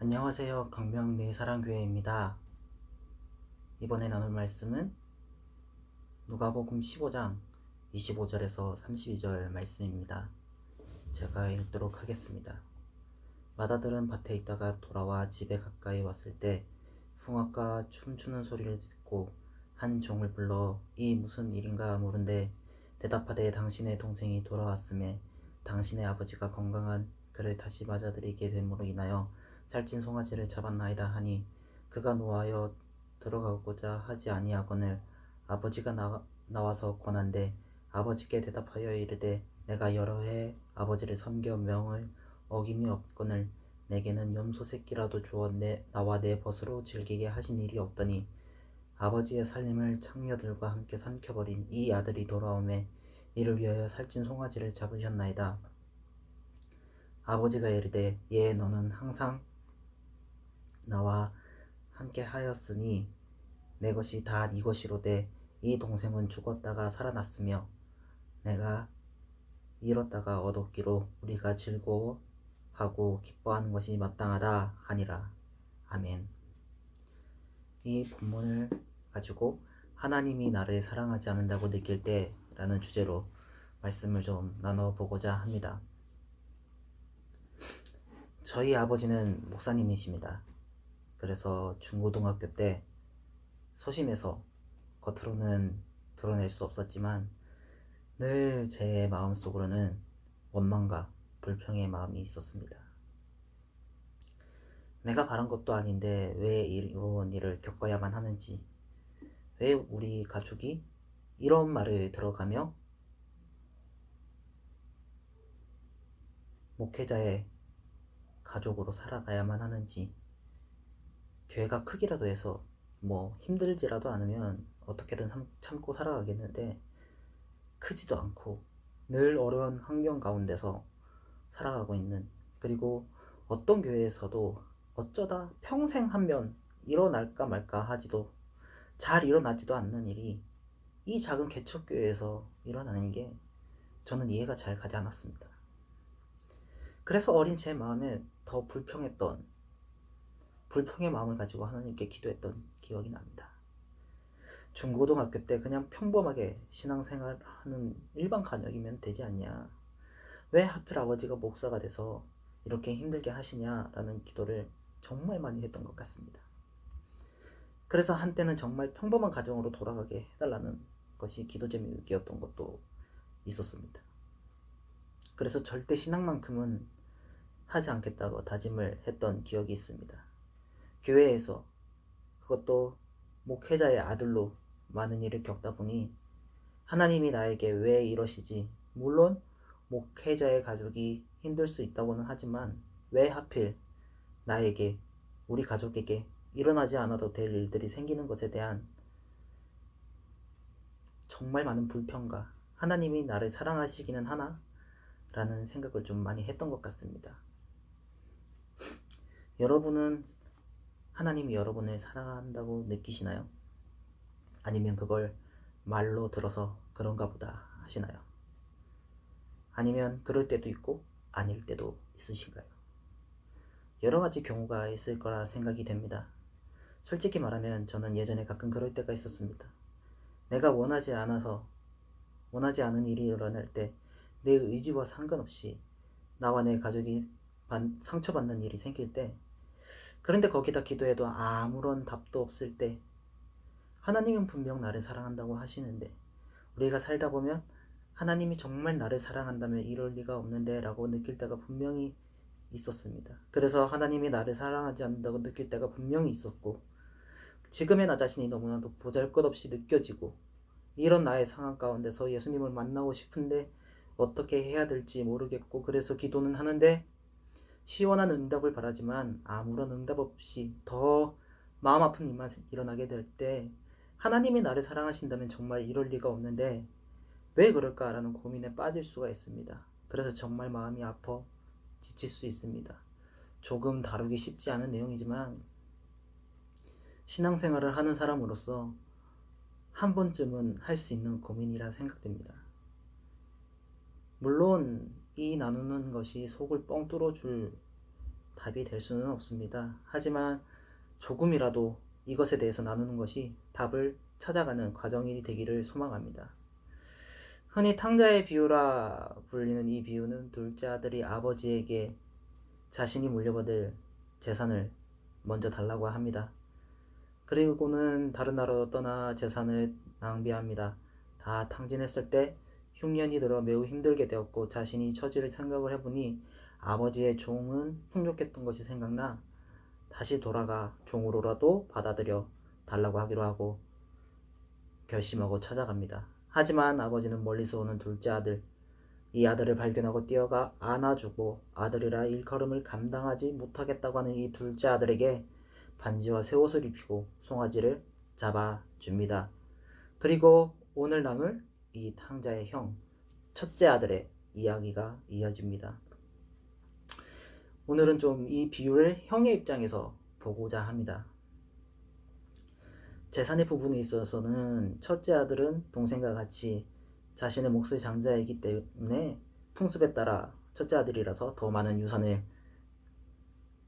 안녕하세요. 강명리 사랑교회입니다. 이번에 나눌 말씀은 누가복음 15장 25절에서 32절 말씀입니다. 제가 읽도록 하겠습니다. 마다들은 밭에 있다가 돌아와 집에 가까이 왔을 때 풍악과 춤추는 소리를 듣고 한 종을 불러 이 무슨 일인가 물은데 대답하되 당신의 동생이 돌아왔음에 당신의 아버지가 건강한 그를 다시 맞아들이게 됨으로 인하여 살찐 송아지를 잡았나이다 하니 그가 노하여 들어가고자 하지 아니하거늘 아버지가 나와서 권한대 아버지께 대답하여 이르되 내가 여러 해 아버지를 섬겨 명을 어김이 없거늘 내게는 염소 새끼라도 주어 나와 내 벗으로 즐기게 하신 일이 없더니 아버지의 살림을 창녀들과 함께 삼켜버린 이 아들이 돌아오매 이를 위하여 살찐 송아지를 잡으셨나이다. 아버지가 이르되 너는 항상 나와 함께 하였으니 내 것이 다 네 것이로되 이 동생은 죽었다가 살아났으며 내가 잃었다가 얻었기로 우리가 즐거워하고 기뻐하는 것이 마땅하다 하니라. 아멘. 이 본문을 가지고 하나님이 나를 사랑하지 않는다고 느낄 때 라는 주제로 말씀을 좀 나눠보고자 합니다. 저희 아버지는 목사님이십니다. 그래서 중고등학교 때 소심해서 겉으로는 드러낼 수 없었지만 늘 제 마음속으로는 원망과 불평의 마음이 있었습니다. 내가 바란 것도 아닌데 왜 이런 일을 겪어야만 하는지, 왜 우리 가족이 이런 말을 들어가며 목회자의 가족으로 살아가야만 하는지, 교회가 크기라도 해서 힘들지라도 않으면 어떻게든 참고 살아가겠는데 크지도 않고 늘 어려운 환경 가운데서 살아가고 있는, 그리고 어떤 교회에서도 어쩌다 평생 한번 일어날까 말까 하지도 잘 일어나지도 않는 일이 이 작은 개척교회에서 일어나는 게 저는 이해가 잘 가지 않았습니다. 그래서 어린 제 마음에 더 불평의 마음을 가지고 하나님께 기도했던 기억이 납니다. 중고등학교 때 그냥 평범하게 신앙생활하는 일반 가정이면 되지 않냐, 왜 하필 아버지가 목사가 돼서 이렇게 힘들게 하시냐라는 기도를 정말 많이 했던 것 같습니다. 그래서 한때는 정말 평범한 가정으로 돌아가게 해달라는 것이 기도 제목이었던 것도 있었습니다. 그래서 절대 신앙만큼은 하지 않겠다고 다짐을 했던 기억이 있습니다. 교회에서, 그것도 목회자의 아들로 많은 일을 겪다 보니 하나님이 나에게 왜 이러시지, 물론 목회자의 가족이 힘들 수 있다고는 하지만 왜 하필 나에게, 우리 가족에게 일어나지 않아도 될 일들이 생기는 것에 대한 정말 많은 불평과 하나님이 나를 사랑하시기는 하나? 라는 생각을 좀 많이 했던 것 같습니다. 여러분은 하나님이 여러분을 사랑한다고 느끼시나요? 아니면 그걸 말로 들어서 그런가 보다 하시나요? 아니면 그럴 때도 있고 아닐 때도 있으신가요? 여러 가지 경우가 있을 거라 생각이 됩니다. 솔직히 말하면 저는 예전에 가끔 그럴 때가 있었습니다. 내가 원하지 않은 일이 일어날 때 내 의지와 상관없이 나와 내 가족이 상처받는 일이 생길 때, 그런데 거기다 기도해도 아무런 답도 없을 때, 하나님은 분명 나를 사랑한다고 하시는데 우리가 살다 보면 하나님이 정말 나를 사랑한다면 이럴 리가 없는데 라고 느낄 때가 분명히 있었습니다. 그래서 하나님이 나를 사랑하지 않는다고 느낄 때가 분명히 있었고, 지금의 나 자신이 너무나도 보잘것없이 느껴지고, 이런 나의 상황 가운데서 예수님을 만나고 싶은데 어떻게 해야 될지 모르겠고, 그래서 기도는 하는데 시원한 응답을 바라지만 아무런 응답 없이 더 마음 아픈 일만 일어나게 될 때, 하나님이 나를 사랑하신다면 정말 이럴 리가 없는데 왜 그럴까라는 고민에 빠질 수가 있습니다. 그래서 정말 마음이 아파 지칠 수 있습니다. 조금 다루기 쉽지 않은 내용이지만 신앙생활을 하는 사람으로서 한 번쯤은 할 수 있는 고민이라 생각됩니다. 물론 이 나누는 것이 속을 뻥 뚫어줄 답이 될 수는 없습니다. 하지만 조금이라도 이것에 대해서 나누는 것이 답을 찾아가는 과정이 되기를 소망합니다. 흔히 탕자의 비유라 불리는 이 비유는 둘째 아들이 아버지에게 자신이 물려받을 재산을 먼저 달라고 합니다. 그리고는 다른 나라로 떠나 재산을 낭비합니다. 다 탕진했을 때 흉년이 들어 매우 힘들게 되었고 자신이 처지를 생각을 해보니 아버지의 종은 풍족했던 것이 생각나 다시 돌아가 종으로라도 받아들여 달라고 하기로 하고 결심하고 찾아갑니다. 하지만 아버지는 멀리서 오는 둘째 아들, 이 아들을 발견하고 뛰어가 안아주고 아들이라 일컬음을 감당하지 못하겠다고 하는 이 둘째 아들에게 반지와 새 옷을 입히고 송아지를 잡아줍니다. 그리고 오늘 나눌 이 탕자의 형, 첫째 아들의 이야기가 이어집니다. 오늘은 좀 이 비유를 형의 입장에서 보고자 합니다. 재산의 부분에 있어서는 첫째 아들은 동생과 같이 자신의 몫의 장자이기 때문에 풍습에 따라 첫째 아들이라서 더 많은 유산을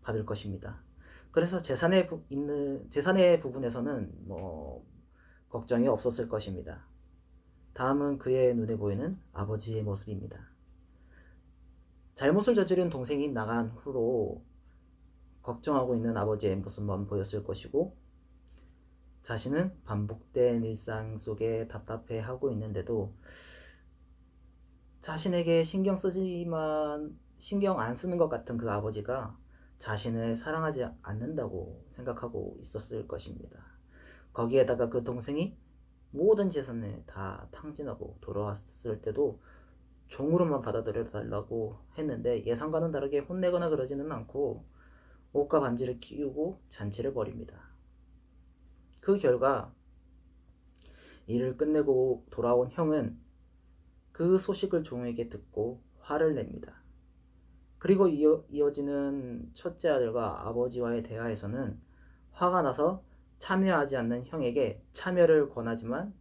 받을 것입니다. 그래서 재산의 부분에서는 걱정이 없었을 것입니다. 다음은 그의 눈에 보이는 아버지의 모습입니다. 잘못을 저지른 동생이 나간 후로 걱정하고 있는 아버지의 모습만 보였을 것이고 자신은 반복된 일상 속에 답답해하고 있는데도 자신에게 신경 안 쓰는 것 같은 그 아버지가 자신을 사랑하지 않는다고 생각하고 있었을 것입니다. 거기에다가 그 동생이 모든 재산을 다 탕진하고 돌아왔을 때도 종으로만 받아들여 달라고 했는데 예상과는 다르게 혼내거나 그러지는 않고 옷과 반지를 끼우고 잔치를 벌입니다. 그 결과 일을 끝내고 돌아온 형은 그 소식을 종에게 듣고 화를 냅니다. 그리고 이어지는 첫째 아들과 아버지와의 대화에서는 화가 나서 참여하지 않는 형에게 참여를 권하지만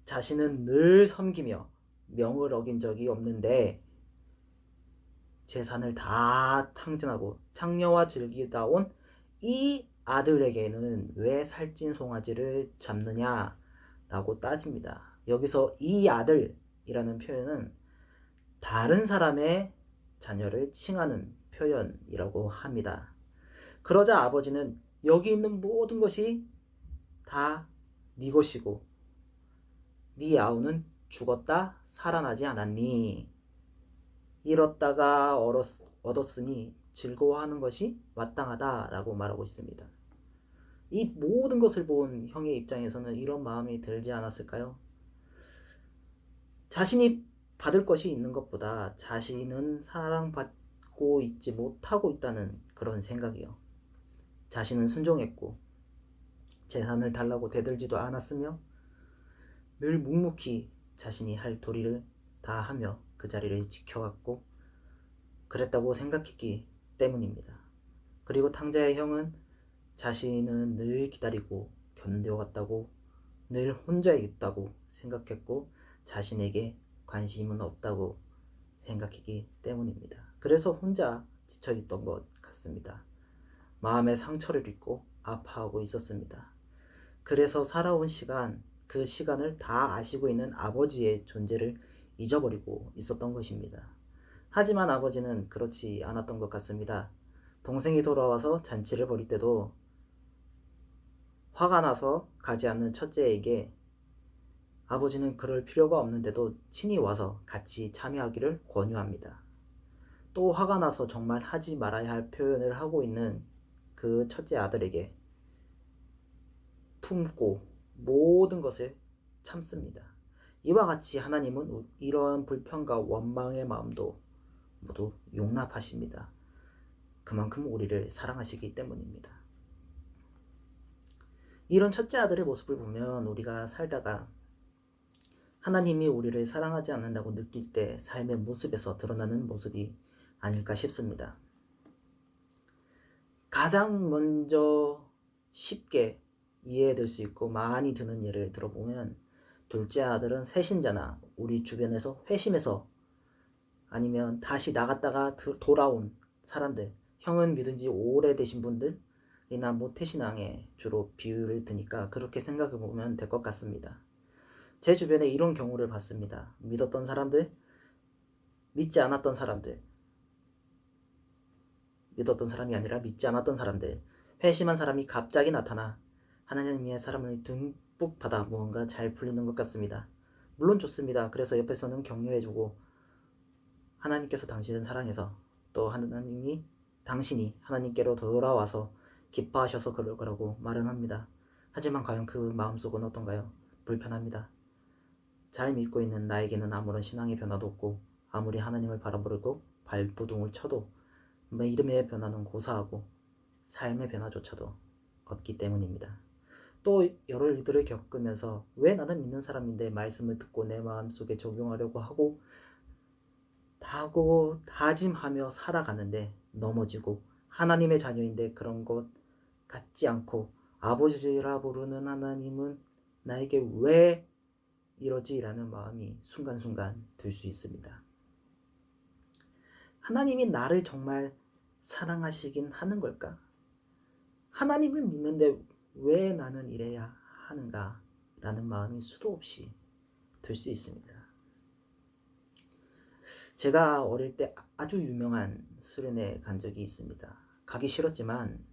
자신은 늘 섬기며 명을 어긴 적이 없는데 재산을 다 탕진하고 창녀와 즐기다 온 이 아들에게는 왜 살찐 송아지를 잡느냐라고 따집니다. 여기서 이 아들이라는 표현은 다른 사람의 자녀를 칭하는 표현이라고 합니다. 그러자 아버지는 여기 있는 모든 것이 다 네 것이고 네 아우는 죽었다 살아나지 않았니? 잃었다가 얻었으니 즐거워하는 것이 마땅하다라고 말하고 있습니다. 이 모든 것을 본 형의 입장에서는 이런 마음이 들지 않았을까요? 자신이 받을 것이 있는 것보다 자신은 사랑받고 있지 못하고 있다는 그런 생각이요. 자신은 순종했고 재산을 달라고 대들지도 않았으며 늘 묵묵히 자신이 할 도리를 다 하며 그 자리를 지켜왔고 그랬다고 생각했기 때문입니다. 그리고 탕자의 형은 자신은 늘 기다리고 견뎌왔다고 늘 혼자 있다고 생각했고 자신에게 관심은 없다고 생각했기 때문입니다. 그래서 혼자 지쳐있던 것 같습니다. 마음에 상처를 입고 아파하고 있었습니다. 그래서 살아온 시간, 그 시간을 다 아시고 있는 아버지의 존재를 잊어버리고 있었던 것입니다. 하지만 아버지는 그렇지 않았던 것 같습니다. 동생이 돌아와서 잔치를 벌일 때도 화가 나서 가지 않는 첫째에게 아버지는 그럴 필요가 없는데도 친히 와서 같이 참여하기를 권유합니다. 또 화가 나서 정말 하지 말아야 할 표현을 하고 있는 그 첫째 아들에게 품고 모든 것을 참습니다. 이와 같이 하나님은 이러한 불평과 원망의 마음도 모두 용납하십니다. 그만큼 우리를 사랑하시기 때문입니다. 이런 첫째 아들의 모습을 보면 우리가 살다가 하나님이 우리를 사랑하지 않는다고 느낄 때 삶의 모습에서 드러나는 모습이 아닐까 싶습니다. 가장 먼저 쉽게 이해될 수 있고 많이 드는 예를 들어보면 둘째 아들은 새신자나 우리 주변에서 회심해서 아니면 다시 나갔다가 돌아온 사람들, 형은 믿은 지 오래되신 분들이나 모태신앙에 주로 비유를 드니까 그렇게 생각해 보면 될 것 같습니다. 제 주변에 이런 경우를 봤습니다. 믿었던 사람들, 믿지 않았던 사람들, 믿었던 사람이 아니라 믿지 않았던 사람들, 회심한 사람이 갑자기 나타나 하나님의 사람을 듬뿍 받아 무언가 잘 풀리는 것 같습니다. 물론 좋습니다. 그래서 옆에서는 격려해주고 하나님께서 당신을 사랑해서 또 당신이 하나님께로 돌아와서 기뻐하셔서 그럴 거라고 말은 합니다. 하지만 과연 그 마음속은 어떤가요? 불편합니다. 잘 믿고 있는 나에게는 아무런 신앙의 변화도 없고 아무리 하나님을 바라보고 발버둥을 쳐도 믿음의 변화는 고사하고 삶의 변화조차도 없기 때문입니다. 또 여러 일들을 겪으면서 왜 나는 믿는 사람인데 말씀을 듣고 내 마음속에 적용하려고 하고 다짐하며 살아가는데 넘어지고 하나님의 자녀인데 그런 것 같지 않고 아버지라 부르는 하나님은 나에게 왜 이러지라는 마음이 순간순간 들 수 있습니다. 하나님이 나를 정말 사랑하시긴 하는 걸까? 하나님을 믿는데 왜 나는 이래야 하는가? 라는 마음이 수도 없이 들 수 있습니다. 제가 어릴 때 아주 유명한 수련회 간 적이 있습니다. 가기 싫었지만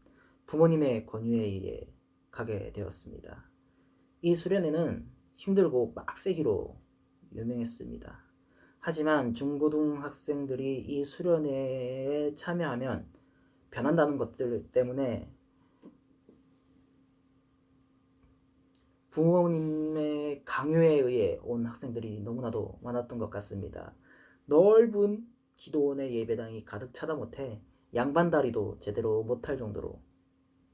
부모님의 권유에 의해 가게 되었습니다. 이 수련회는 힘들고 빡세기로 유명했습니다. 하지만 중고등학생들이 이 수련회에 참여하면 변한다는 것들 때문에 부모님의 강요에 의해 온 학생들이 너무나도 많았던 것 같습니다. 넓은 기도원의 예배당이 가득 차다 못해 양반다리도 제대로 못할 정도로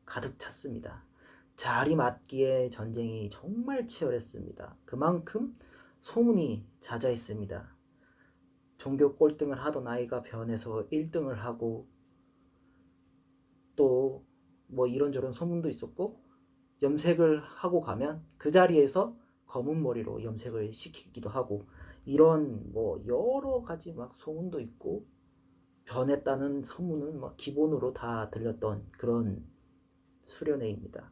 가득 찼습니다. 자리 맞기에 전쟁이 정말 치열했습니다. 그만큼 소문이 잦아있습니다. 종교 꼴등을 하던 아이가 변해서 1등을 하고 또 뭐 이런저런 소문도 있었고 염색을 하고 가면 그 자리에서 검은 머리로 염색을 시키기도 하고 이런 뭐 여러 가지 막 소문도 있고 변했다는 소문은 막 기본으로 다 들렸던 그런 수련회입니다.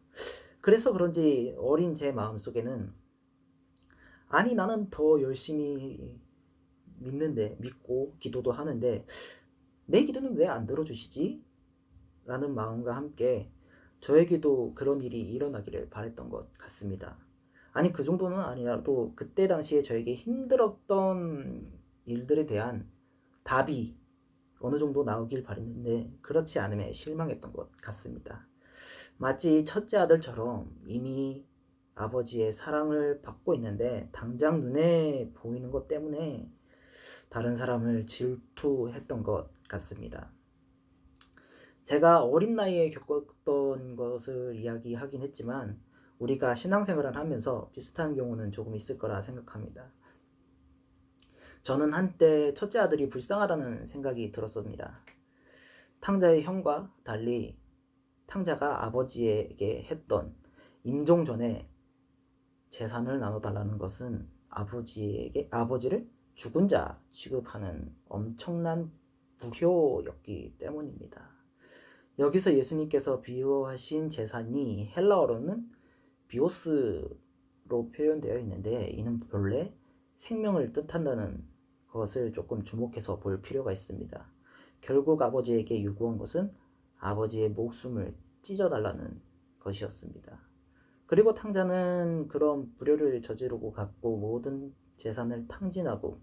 그래서 그런지 어린 제 마음속에는 아니 나는 더 열심히 믿고 기도도 하는데 내 기도는 왜 안 들어주시지? 라는 마음과 함께 저에게도 그런 일이 일어나기를 바랬던 것 같습니다. 아니 그 정도는 아니라도 그때 당시에 저에게 힘들었던 일들에 대한 답이 어느 정도 나오길 바랬는데 그렇지 않음에 실망했던 것 같습니다. 마치 첫째 아들처럼 이미 아버지의 사랑을 받고 있는데 당장 눈에 보이는 것 때문에 다른 사람을 질투했던 것 같습니다. 제가 어린 나이에 겪었던 것을 이야기하긴 했지만 우리가 신앙생활을 하면서 비슷한 경우는 조금 있을 거라 생각합니다. 저는 한때 첫째 아들이 불쌍하다는 생각이 들었습니다. 탕자의 형과 달리 탕자가 아버지에게 했던 임종 전에 재산을 나눠달라는 것은 아버지를 죽은 자 취급하는 엄청난 불효였기 때문입니다. 여기서 예수님께서 비유하신 재산이 헬라어로는 비오스로 표현되어 있는데 이는 본래 생명을 뜻한다는 것을 조금 주목해서 볼 필요가 있습니다. 결국 아버지에게 요구한 것은 아버지의 목숨을 찢어달라는 것이었습니다. 그리고 탕자는 그런 불효를 저지르고 갔고 모든 재산을 탕진하고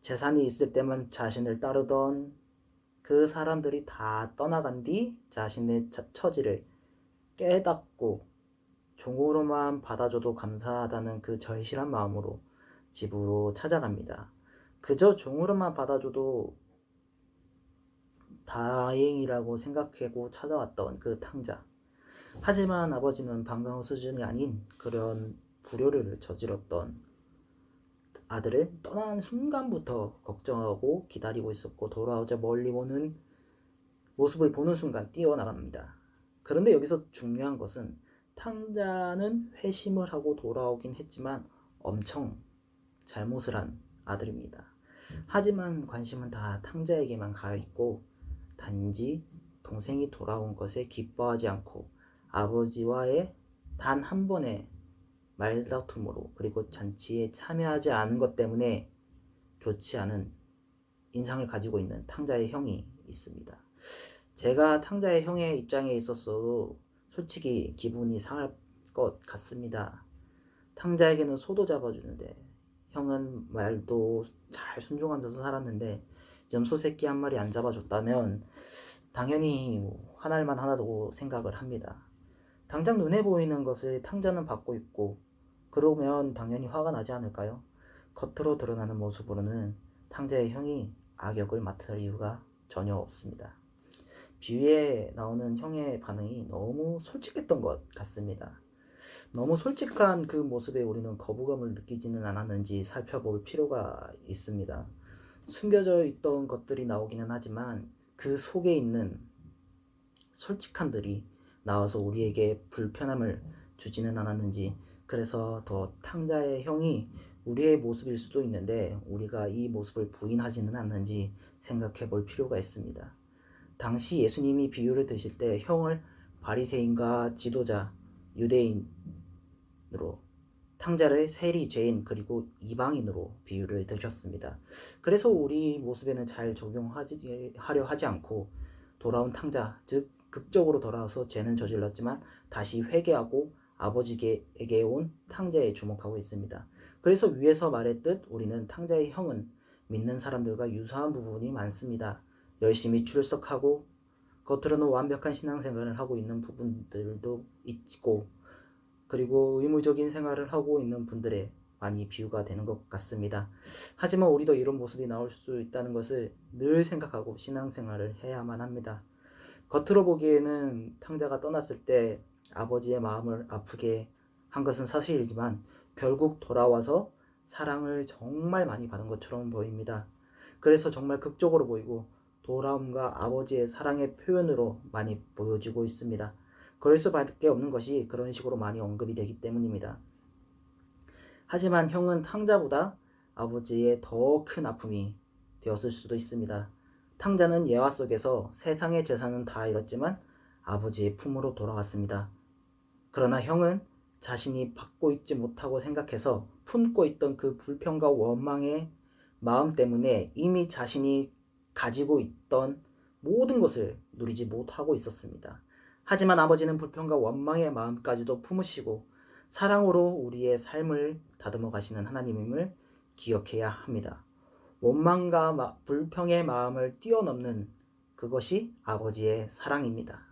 재산이 있을 때만 자신을 따르던 그 사람들이 다 떠나간 뒤 자신의 처지를 깨닫고 종으로만 받아줘도 감사하다는 그 절실한 마음으로 집으로 찾아갑니다. 그저 종으로만 받아줘도 다행이라고 생각하고 찾아왔던 그 탕자. 하지만 아버지는 방금 수준이 아닌 그런 불효를 저질렀던 아들을 떠난 순간부터 걱정하고 기다리고 있었고 돌아오자 멀리 보는 모습을 보는 순간 뛰어나갑니다. 그런데 여기서 중요한 것은 탕자는 회심을 하고 돌아오긴 했지만 엄청 잘못을 한 아들입니다. 하지만 관심은 다 탕자에게만 가 있고 단지 동생이 돌아온 것에 기뻐하지 않고 아버지와의 단 한 번의 말다툼으로 그리고 잔치에 참여하지 않은 것 때문에 좋지 않은 인상을 가지고 있는 탕자의 형이 있습니다. 제가 탕자의 형의 입장에 있었어도 솔직히 기분이 상할 것 같습니다. 탕자에게는 소도 잡아주는데 형은 말도 잘 순종하면서 살았는데 염소 새끼 한 마리 안 잡아줬다면 당연히 화날 만하다고 생각을 합니다. 당장 눈에 보이는 것을 탕자는 받고 있고 그러면 당연히 화가 나지 않을까요? 겉으로 드러나는 모습으로는 탕자의 형이 악역을 맡을 이유가 전혀 없습니다. 비유에 나오는 형의 반응이 너무 솔직했던 것 같습니다. 너무 솔직한 그 모습에 우리는 거부감을 느끼지는 않았는지 살펴볼 필요가 있습니다. 숨겨져 있던 것들이 나오기는 하지만 그 속에 있는 솔직함들이 나와서 우리에게 불편함을 주지는 않았는지, 그래서 더 탕자의 형이 우리의 모습일 수도 있는데 우리가 이 모습을 부인하지는 않는지 생각해 볼 필요가 있습니다. 당시 예수님이 비유를 드실 때 형을 바리새인과 지도자 유대인으로, 탕자를 세리 죄인 그리고 이방인으로 비유를 드셨습니다. 그래서 우리 모습에는 잘 적용하려 하지 않고 돌아온 탕자, 즉 극적으로 돌아와서 죄는 저질렀지만 다시 회개하고 아버지에게 온 탕자에 주목하고 있습니다. 그래서 위에서 말했듯 우리는 탕자의 형은 믿는 사람들과 유사한 부분이 많습니다. 열심히 출석하고 겉으로는 완벽한 신앙생활을 하고 있는 부분들도 있고, 그리고 의무적인 생활을 하고 있는 분들의 많이 비유가 되는 것 같습니다. 하지만 우리도 이런 모습이 나올 수 있다는 것을 늘 생각하고 신앙생활을 해야만 합니다. 겉으로 보기에는 탕자가 떠났을 때 아버지의 마음을 아프게 한 것은 사실이지만 결국 돌아와서 사랑을 정말 많이 받은 것처럼 보입니다. 그래서 정말 극적으로 보이고 돌아옴과 아버지의 사랑의 표현으로 많이 보여지고 있습니다. 그럴 수밖에 없는 것이 그런 식으로 많이 언급이 되기 때문입니다. 하지만 형은 탕자보다 아버지의 더 큰 아픔이 되었을 수도 있습니다. 탕자는 예화 속에서 세상의 재산은 다 잃었지만 아버지의 품으로 돌아왔습니다. 그러나 형은 자신이 받고 있지 못하고 생각해서 품고 있던 그 불평과 원망의 마음 때문에 이미 자신이 가지고 있던 모든 것을 누리지 못하고 있었습니다. 하지만 아버지는 불평과 원망의 마음까지도 품으시고 사랑으로 우리의 삶을 다듬어 가시는 하나님임을 기억해야 합니다. 원망과 불평의 마음을 뛰어넘는 그것이 아버지의 사랑입니다.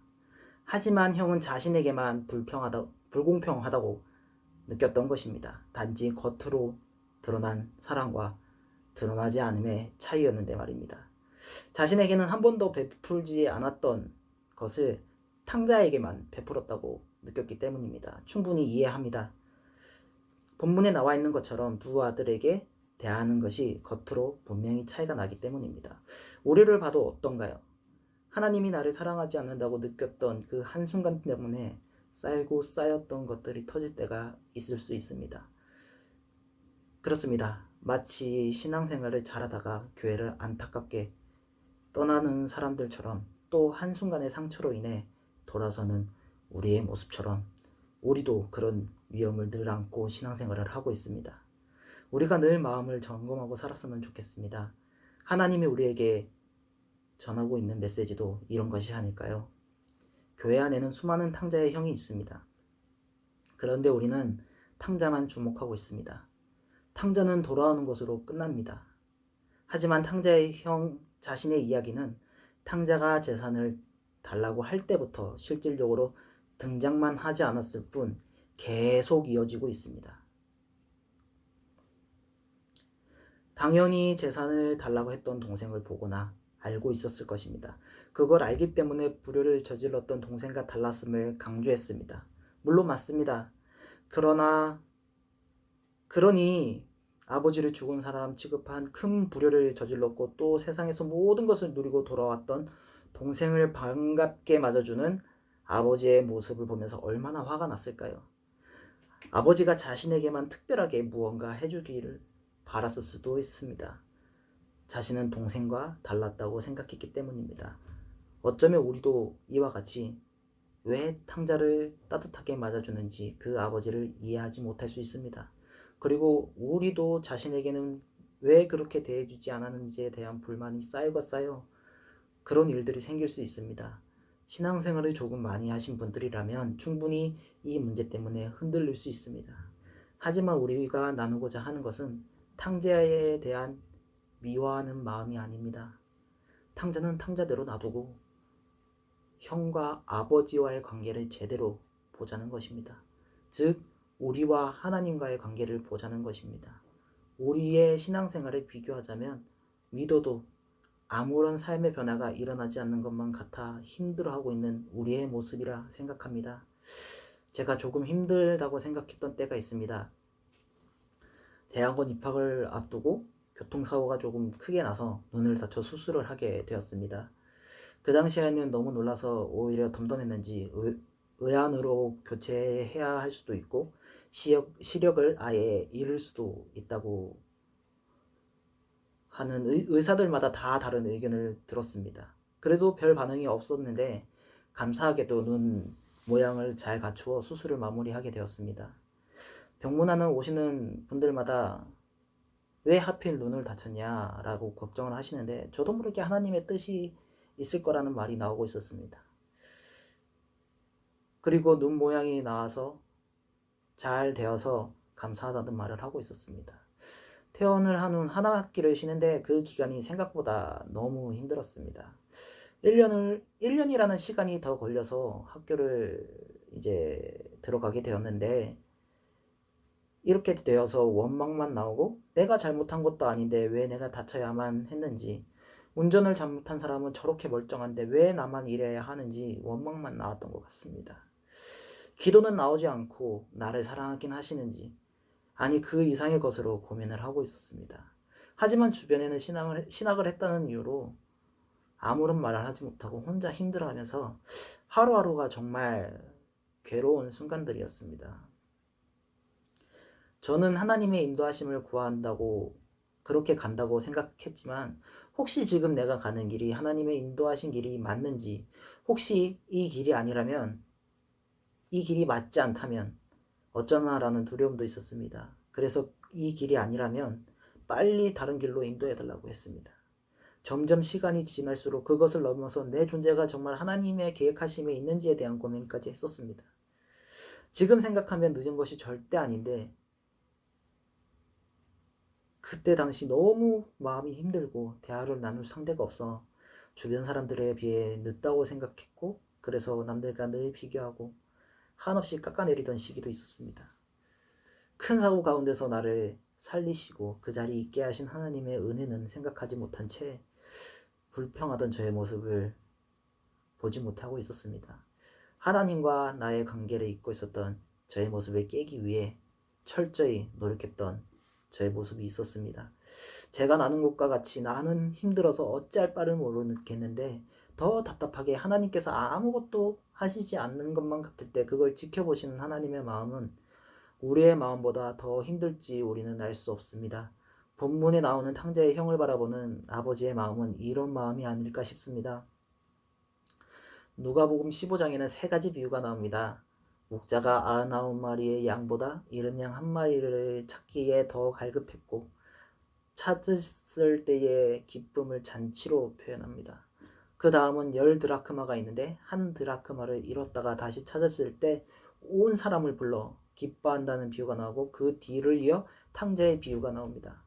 하지만 형은 자신에게만 불공평하다고 느꼈던 것입니다. 단지 겉으로 드러난 사랑과 드러나지 않음의 차이였는데 말입니다. 자신에게는 한 번도 베풀지 않았던 것을 탕자에게만 베풀었다고 느꼈기 때문입니다. 충분히 이해합니다. 본문에 나와 있는 것처럼 두 아들에게 대하는 것이 겉으로 분명히 차이가 나기 때문입니다. 우리를 봐도 어떤가요? 하나님이 나를 사랑하지 않는다고 느꼈던 그 한순간 때문에 쌓이고 쌓였던 것들이 터질 때가 있을 수 있습니다. 그렇습니다. 마치 신앙생활을 잘하다가 교회를 안타깝게 떠나는 사람들처럼 또 한순간의 상처로 인해 돌아서는 우리의 모습처럼 우리도 그런 위험을 늘 안고 신앙생활을 하고 있습니다. 우리가 늘 마음을 점검하고 살았으면 좋겠습니다. 하나님이 우리에게 전하고 있는 메시지도 이런 것이 아닐까요? 교회 안에는 수많은 탕자의 형이 있습니다. 그런데 우리는 탕자만 주목하고 있습니다. 탕자는 돌아오는 것으로 끝납니다. 하지만 탕자의 형 자신의 이야기는 탕자가 재산을 달라고 할 때부터 실질적으로 등장만 하지 않았을 뿐 계속 이어지고 있습니다. 당연히 재산을 달라고 했던 동생을 보거나 알고 있었을 것입니다. 그걸 알기 때문에 불효를 저질렀던 동생과 달랐음을 강조했습니다. 물론 맞습니다. 그러니 아버지를 죽은 사람 취급한 큰 불효를 저질렀고 또 세상에서 모든 것을 누리고 돌아왔던 동생을 반갑게 맞아주는 아버지의 모습을 보면서 얼마나 화가 났을까요? 아버지가 자신에게만 특별하게 무언가 해주기를 바랐을 수도 있습니다. 자신은 동생과 달랐다고 생각했기 때문입니다. 어쩌면 우리도 이와 같이 왜 탕자를 따뜻하게 맞아주는지 그 아버지를 이해하지 못할 수 있습니다. 그리고 우리도 자신에게는 왜 그렇게 대해주지 않았는지에 대한 불만이 쌓이고 쌓여 그런 일들이 생길 수 있습니다. 신앙생활을 조금 많이 하신 분들이라면 충분히 이 문제 때문에 흔들릴 수 있습니다. 하지만 우리가 나누고자 하는 것은 탕자에 대한 미워하는 마음이 아닙니다. 탕자는 탕자대로 놔두고 형과 아버지와의 관계를 제대로 보자는 것입니다. 즉, 우리와 하나님과의 관계를 보자는 것입니다. 우리의 신앙생활을 비교하자면 믿어도 아무런 삶의 변화가 일어나지 않는 것만 같아 힘들어하고 있는 우리의 모습이라 생각합니다. 제가 조금 힘들다고 생각했던 때가 있습니다. 대학원 입학을 앞두고 교통사고가 조금 크게 나서 눈을 다쳐 수술을 하게 되었습니다. 그 당시에는 너무 놀라서 오히려 덤덤했는지 의안으로 교체해야 할 수도 있고 시력을 아예 잃을 수도 있다고 하는 의사들마다 다 다른 의견을 들었습니다. 그래도 별 반응이 없었는데 감사하게도 눈 모양을 잘 갖추어 수술을 마무리하게 되었습니다. 병문안을 오시는 분들마다 왜 하필 눈을 다쳤냐라고 걱정을 하시는데 저도 모르게 하나님의 뜻이 있을 거라는 말이 나오고 있었습니다. 그리고 눈 모양이 나와서 잘 되어서 감사하다는 말을 하고 있었습니다. 퇴원을 한 후 한 학기를 쉬는데 그 기간이 생각보다 너무 힘들었습니다. 1년이라는 시간이 더 걸려서 학교를 이제 들어가게 되었는데 이렇게 되어서 원망만 나오고 내가 잘못한 것도 아닌데 왜 내가 다쳐야만 했는지 운전을 잘못한 사람은 저렇게 멀쩡한데 왜 나만 이래야 하는지 원망만 나왔던 것 같습니다. 기도는 나오지 않고 나를 사랑하긴 하시는지 아니 그 이상의 것으로 고민을 하고 있었습니다. 하지만 주변에는 신학을 했다는 이유로 아무런 말을 하지 못하고 혼자 힘들어하면서 하루하루가 정말 괴로운 순간들이었습니다. 저는 하나님의 인도하심을 구한다고 그렇게 간다고 생각했지만 혹시 지금 내가 가는 길이 하나님의 인도하신 길이 맞는지 혹시 이 길이 아니라면 이 길이 맞지 않다면 어쩌나라는 두려움도 있었습니다. 그래서 이 길이 아니라면 빨리 다른 길로 인도해달라고 했습니다. 점점 시간이 지날수록 그것을 넘어서 내 존재가 정말 하나님의 계획하심에 있는지에 대한 고민까지 했었습니다. 지금 생각하면 늦은 것이 절대 아닌데 그때 당시 너무 마음이 힘들고 대화를 나눌 상대가 없어 주변 사람들에 비해 늦다고 생각했고 그래서 남들과 늘 비교하고 한없이 깎아내리던 시기도 있었습니다. 큰 사고 가운데서 나를 살리시고 그 자리에 있게 하신 하나님의 은혜는 생각하지 못한 채 불평하던 저의 모습을 보지 못하고 있었습니다. 하나님과 나의 관계를 잇고 있었던 저의 모습을 깨기 위해 철저히 노력했던 저의 모습이 있었습니다. 제가 나눈 것과 같이 나는 힘들어서 어찌할 바를 모르겠는데 더 답답하게 하나님께서 아무것도 하시지 않는 것만 같을 때 그걸 지켜보시는 하나님의 마음은 우리의 마음보다 더 힘들지 우리는 알 수 없습니다. 본문에 나오는 탕자의 형을 바라보는 아버지의 마음은 이런 마음이 아닐까 싶습니다. 누가복음 15장에는 세 가지 비유가 나옵니다. 목자가 99마리의 양보다 잃은 양 한 마리를 찾기에 더 갈급했고 찾았을 때의 기쁨을 잔치로 표현합니다. 그 다음은 10드라크마가 있는데 한 드라크마를 잃었다가 다시 찾았을 때 온 사람을 불러 기뻐한다는 비유가 나오고 그 뒤를 이어 탕자의 비유가 나옵니다.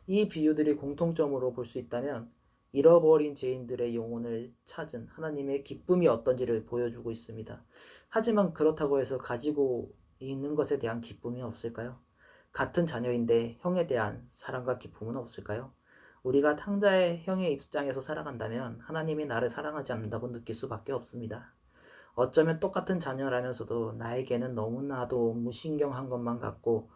이 비유들이 공통점으로 볼 수 있다면 잃어버린 죄인들의 영혼을 찾은 하나님의 기쁨이 어떤지를 보여주고 있습니다. 하지만 그렇다고 해서 가지고 있는 것에 대한 기쁨이 없을까요? 같은 자녀인데 형에 대한 사랑과 기쁨은 없을까요? 우리가 탕자의 형의 입장에서 살아간다면 하나님이 나를 사랑하지 않는다고 느낄 수밖에 없습니다. 어쩌면 똑같은 자녀라면서도 나에게는 너무나도 무신경한 것만 같고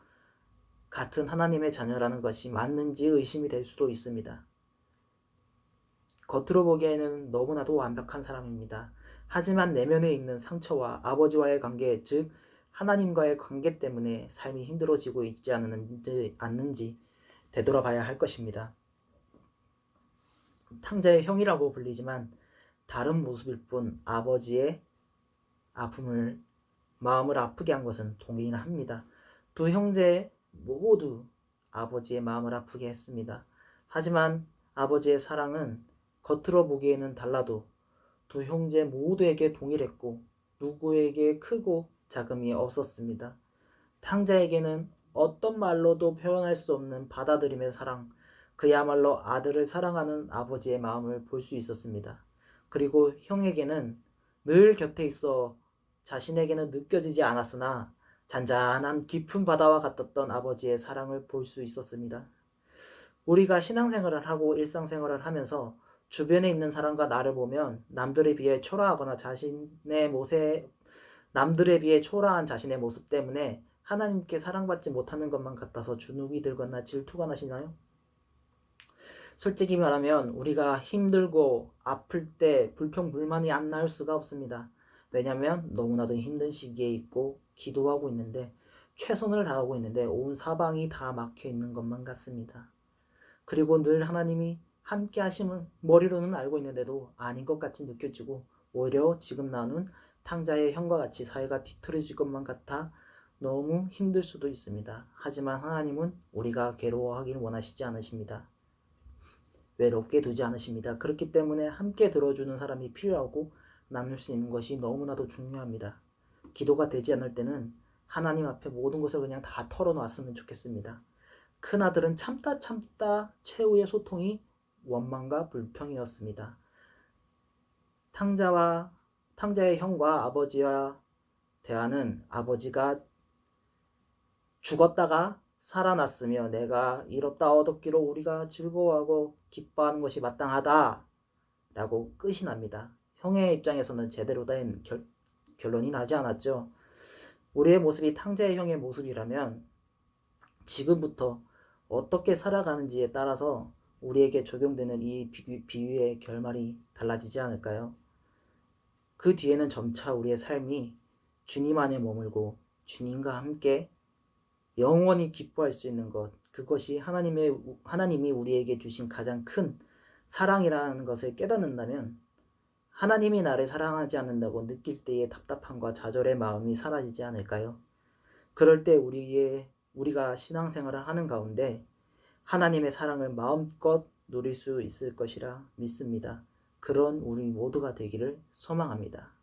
같은 하나님의 자녀라는 것이 맞는지 의심이 될 수도 있습니다. 겉으로 보기에는 너무나도 완벽한 사람입니다. 하지만 내면에 있는 상처와 아버지와의 관계, 즉 하나님과의 관계 때문에 삶이 힘들어지고 있지 않는지 되돌아봐야 할 것입니다. 탕자의 형이라고 불리지만 다른 모습일 뿐 아버지의 마음을 아프게 한 것은 동일합니다. 두 형제 모두 아버지의 마음을 아프게 했습니다. 하지만 아버지의 사랑은 겉으로 보기에는 달라도 두 형제 모두에게 동일했고 누구에게 크고 작음이 없었습니다. 탕자에게는 어떤 말로도 표현할 수 없는 받아들임의 사랑, 그야말로 아들을 사랑하는 아버지의 마음을 볼 수 있었습니다. 그리고 형에게는 늘 곁에 있어 자신에게는 느껴지지 않았으나 잔잔한 깊은 바다와 같았던 아버지의 사랑을 볼 수 있었습니다. 우리가 신앙생활을 하고 일상생활을 하면서 주변에 있는 사람과 나를 보면 남들에 비해 초라하거나 남들에 비해 초라한 자신의 모습 때문에 하나님께 사랑받지 못하는 것만 같아서 주눅이 들거나 질투가 나시나요? 솔직히 말하면 우리가 힘들고 아플 때 불평불만이 안 나올 수가 없습니다. 왜냐하면 너무나도 힘든 시기에 있고 기도하고 있는데 최선을 다하고 있는데 온 사방이 다 막혀 있는 것만 같습니다. 그리고 늘 하나님이 함께 하심을 머리로는 알고 있는데도 아닌 것 같이 느껴지고 오히려 지금 나눈 탕자의 형과 같이 사회가 뒤틀어질 것만 같아 너무 힘들 수도 있습니다. 하지만 하나님은 우리가 괴로워하기를 원하시지 않으십니다. 외롭게 두지 않으십니다. 그렇기 때문에 함께 들어주는 사람이 필요하고 나눌 수 있는 것이 너무나도 중요합니다. 기도가 되지 않을 때는 하나님 앞에 모든 것을 그냥 다 털어놨으면 좋겠습니다. 큰아들은 참다 최후의 소통이 원망과 불평이었습니다. 탕자의 형과 아버지와 대화는 아버지가 죽었다가 살아났으며 내가 이롭다 얻었기로 우리가 즐거워하고 기뻐하는 것이 마땅하다 라고 끝이 납니다. 형의 입장에서는 제대로 된 결론이 나지 않았죠. 우리의 모습이 탕자의 형의 모습이라면 지금부터 어떻게 살아가는지에 따라서 우리에게 적용되는 이 비유의 결말이 달라지지 않을까요? 그 뒤에는 점차 우리의 삶이 주님 안에 머물고 주님과 함께 영원히 기뻐할 수 있는 것, 그것이 하나님이 우리에게 주신 가장 큰 사랑이라는 것을 깨닫는다면 하나님이 나를 사랑하지 않는다고 느낄 때의 답답함과 좌절의 마음이 사라지지 않을까요? 그럴 때 우리가 신앙생활을 하는 가운데 하나님의 사랑을 마음껏 누릴 수 있을 것이라 믿습니다. 그런 우리 모두가 되기를 소망합니다.